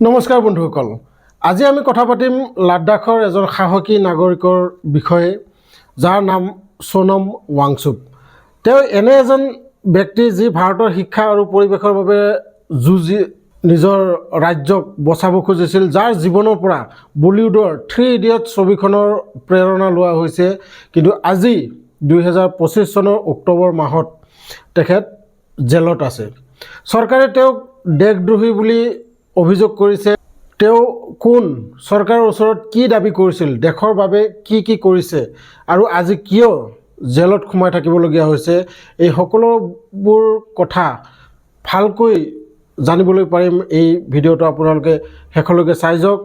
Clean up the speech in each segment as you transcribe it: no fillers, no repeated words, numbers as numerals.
নমস্কাৰ বন্ধুসকল, আজি আমি কথা পাতিম লাডাখৰ এজন সাহসী নাগৰিকৰ বিষয়ে যাৰ নাম সোনম ৱাংচুক। তেওঁ এনে এজন ব্যক্তি যি ভাৰতৰ শিক্ষা আৰু পৰিৱেশৰ বাবে যুঁজি নিজৰ ৰাজ্যক বচাব খুজিছিল, যাৰ জীৱনৰ পৰা বলিউডৰ 3 ইডিয়টছ ছবিখনৰ প্ৰেৰণা লোৱা হৈছে। কিন্তু আজি 2025 চনৰ অক্টোবৰ মাহত তেখেত জেলত আছে। চৰকাৰে তেওঁক দেশদ্ৰোহী বুলি অভিযোগ কৰিছে। তেওঁ কোন, চৰকাৰৰ ওচৰত কি দাবী কৰিছিল, দেশৰ বাবে কি কৰিছে আৰু আজি কিয় জেলত সোমাই থাকিবলগীয়া হৈছে, এই সকলোবোৰ কথা ভালকৈ জানিবলৈ পাৰিম এই ভিডিঅ'টো আপোনালোকে শেষলৈকে চাই যাওক।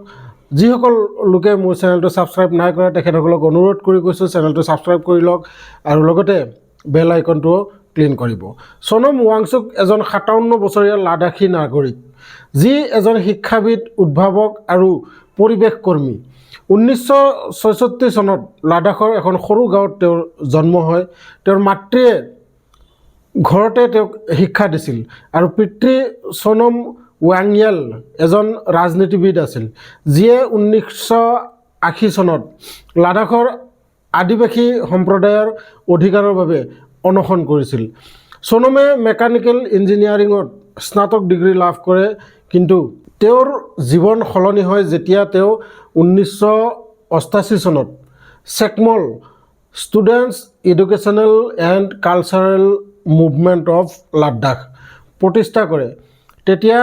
যিসকল লোকে মোৰ চেনেলটো ছাবস্ক্ৰাইব নাই কৰা তেখেতসকলক অনুৰোধ কৰি কৈছোঁ চেনেলটো ছাবস্ক্ৰাইব কৰি লওক আৰু লগতে বেল আইকনটো ক্লিক কৰিব। সোনম ৱাংচুক এজন 57 বছৰীয়া লাডাখী নাগৰিক, যি এজন শিক্ষাবিদ, উদ্ভাৱক আৰু পৰিৱেশ কৰ্মী। 1966 চনত লাডাখৰ এখন সৰু গাঁৱত তেওঁৰ জন্ম হয়। তেওঁৰ মাতৃয়ে ঘৰতে তেওঁক শিক্ষা দিছিল আৰু পিতৃ সোনম ৱাংয়েল এজন ৰাজনীতিবিদ আছিল, যিয়ে 1980 চনত লাডাখৰ আদিবাসী সম্প্ৰদায়ৰ অধিকাৰৰ বাবে অনশন কৰিছিল। সোনমে মেকানিকেল ইঞ্জিনিয়াৰিঙত স্নাতক ডিগ্ৰী লাভ কৰে, কিন্তু তেওঁৰ জীৱন সলনি হয় যেতিয়া তেওঁ 1988 চনত SECMOL students educational and cultural movement of Ladakh প্ৰতিষ্ঠা কৰে। তেতিয়া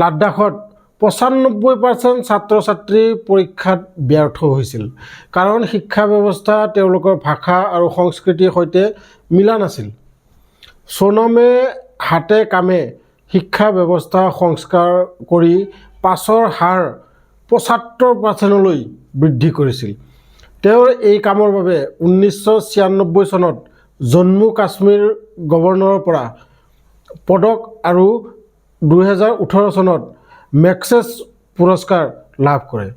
লাডাখত 95% ছাত্ৰ ছাত্ৰী পৰীক্ষাত ব্যৰ্থ হৈছিল, কাৰণ শিক্ষা ব্যৱস্থা তেওঁলোকৰ ভাষা আৰু সংস্কৃতিৰ সৈতে মিলা নাছিল। সোনমে হাতে কামে শিক্ষা ব্যৱস্থা সংস্কাৰ কৰি পাছৰ হাৰ 75%লৈ বৃদ্ধি কৰিছিল। তেওঁৰ এই কামৰ বাবে 1996 চনত জম্মু কাশ্মীৰ গভৰ্ণৰৰ পৰা পদক আৰু 2018 চনত মেগছেছ পুৰস্কাৰ লাভ কৰে।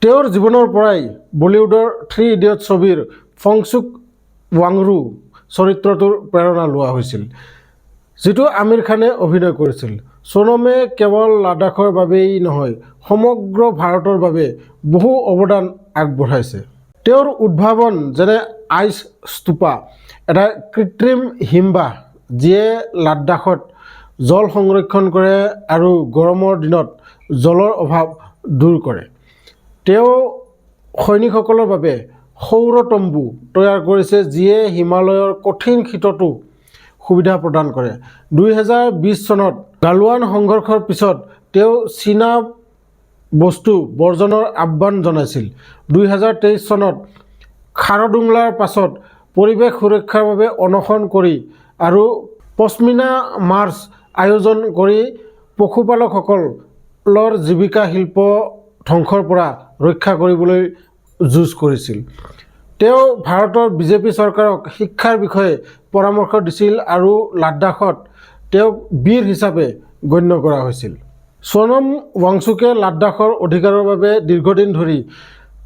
তেওঁৰ জীৱনৰ পৰাই বলিউডৰ 3 ইডিয়টছ ছবিৰ ফংচুক ৱাংৰু চৰিত্ৰটোৰ প্ৰেৰণা লোৱা হৈছিল, যিটো আমিৰ খানে অভিনয় কৰিছিল। সোনমে কেৱল লাডাখৰ বাবেই নহয়, সমগ্ৰ ভাৰতৰ বাবে বহু অৱদান আগবঢ়াইছে। তেওঁৰ উদ্ভাৱন যেনে আইচ স্তূপা, এটা কৃত্ৰিম হিমবাহ যিয়ে লাডাখত জল সংৰক্ষণ কৰে আৰু গৰমৰ দিনত জলৰ অভাৱ দূৰ কৰে। তেওঁ সৈনিকসকলৰ বাবে সৌৰ তম্বু তৈয়াৰ কৰিছে, যিয়ে হিমালয়ৰ কঠিন শীততো সুবিধা প্ৰদান কৰে। 2020 চনত গালৱান সংঘৰ্ষৰ পিছত তেওঁ চীনা বস্তু বৰ্জনৰ আহ্বান জনাইছিল। 2023 চনত খাৰদুংলাৰ পাছত পৰিৱেশ সুৰক্ষাৰ বাবে অনশন কৰি আৰু পশ্মিনা মাৰ্চ আয়োজন কৰি পশুপালকসকলৰ জীৱিকা শিল্প ধ্বংসৰ পৰা ৰক্ষা কৰিবলৈ যুঁজ কৰিছিল। তেওঁ ভাৰতৰ বিজেপি চৰকাৰক শিক্ষাৰ বিষয়ে পৰামৰ্শ দিছিল আৰু লাডাখত তেওঁক বীৰ হিচাপে গণ্য কৰা হৈছিল। সোনম ৱাংচুকে লাডাখৰ অধিকাৰৰ বাবে দীৰ্ঘদিন ধৰি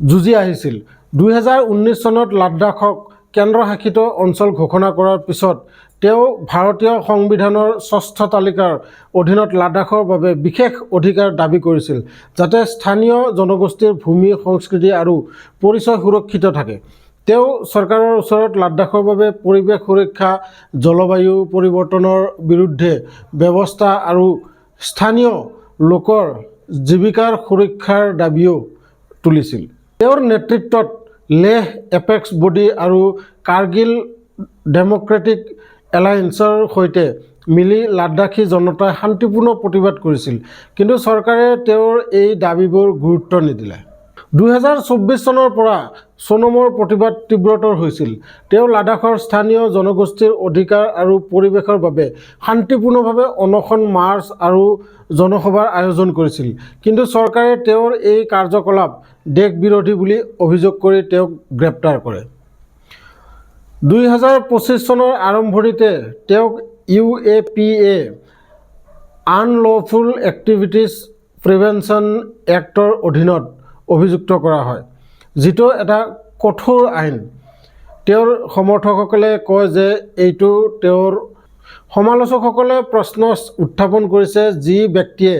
যুঁজি আহিছিল। 2019 চনত লাডাখক কেন্দ্ৰশাসিত অঞ্চল ঘোষণা কৰাৰ পিছত তেওঁ ভাৰতীয় সংবিধানৰ 6ষ্ঠ তালিকাৰ অধীনত লাডাখৰ বাবে বিশেষ অধিকাৰ দাবী কৰিছিল, যাতে স্থানীয় জনগোষ্ঠীৰ ভূমি, সংস্কৃতি আৰু পৰিচয় সুৰক্ষিত থাকে। তেওঁ চৰকাৰৰ ওচৰত লাডাখৰ বাবে পৰিৱেশ সুৰক্ষা, জলবায়ু পৰিৱৰ্তনৰ বিৰুদ্ধে ব্যৱস্থা আৰু স্থানীয় লোকৰ জীৱিকাৰ সুৰক্ষাৰ দাবীও তুলিছিল। তেওঁৰ নেতৃত্বত লেহ এপেক্স বডি আৰু কাৰ্গিল ডেম'ক্ৰেটিক এলায়েন্সৰ সৈতে মিলি লাডাখী জনতাই শান্তিপূৰ্ণ প্ৰতিবাদ কৰিছিল, কিন্তু চৰকাৰে তেওঁৰ এই দাবীবোৰ গুৰুত্ব নিদিলে। 2024 চনৰ পৰা সোনমৰ প্ৰতিবাদ তীব্ৰতৰ হৈছিল। তেওঁ লাডাখৰ স্থানীয় জনগোষ্ঠীৰ অধিকাৰ আৰু পৰিৱেশৰ বাবে শান্তিপূৰ্ণভাৱে অনশন, মাৰ্চ আৰু জনসভাৰ আয়োজন কৰিছিল, কিন্তু চৰকাৰে তেওঁৰ এই কাৰ্যকলাপ দেশ বিৰোধী বুলি অভিযোগ কৰি তেওঁক গ্ৰেপ্তাৰ কৰে। 2025 চনৰ আৰম্ভণিতে তেওঁক UAPA unlawful activities prevention actor অধীনত অভিযুক্ত কৰা হয়, যিটো এটা কঠোৰ আইন। তেওঁৰ সমৰ্থকসকলে কয় যে এইটো তেওঁৰ সমালোচকসকলে প্ৰশ্ন উত্থাপন কৰিছে, যি ব্যক্তিয়ে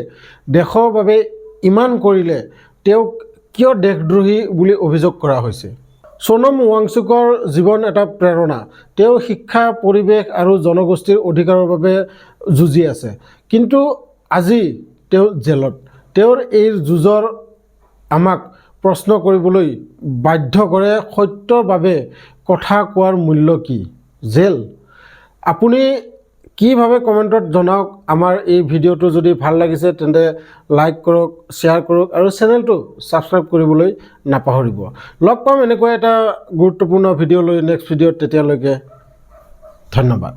দেশৰ বাবে ইমান কৰিলে তেওঁক কিয় দেশদ্ৰোহী বুলি অভিযোগ কৰা হৈছে? সোনম ৱাংচুকৰ জীৱন এটা প্ৰেৰণা। তেওঁ শিক্ষা, পৰিৱেশ আৰু জনগোষ্ঠীৰ অধিকাৰৰ বাবে যুঁজি আছে, কিন্তু আজি তেওঁ জেলত। তেওঁৰ এই যুঁজৰ আমাক প্ৰশ্ন কৰিবলৈ বাধ্য কৰে, সত্যৰ বাবে কথা কোৱাৰ মূল্য কি? জেল? আপুনি কি ভাবে কমেণ্টত জনাওক। আমাৰ এই ভিডিঅ'টো যদি ভাল লাগিছে তেন্তে লাইক কৰক, শ্বেয়াৰ কৰক আৰু চেনেলটো ছাবস্ক্ৰাইব কৰিবলৈ নাপাহৰিব। লগ পাম এনেকুৱা এটা গুৰুত্বপূৰ্ণ ভিডিঅ' লৈ নেক্সট ভিডিঅ'ত। তেতিয়ালৈকে ধন্যবাদ।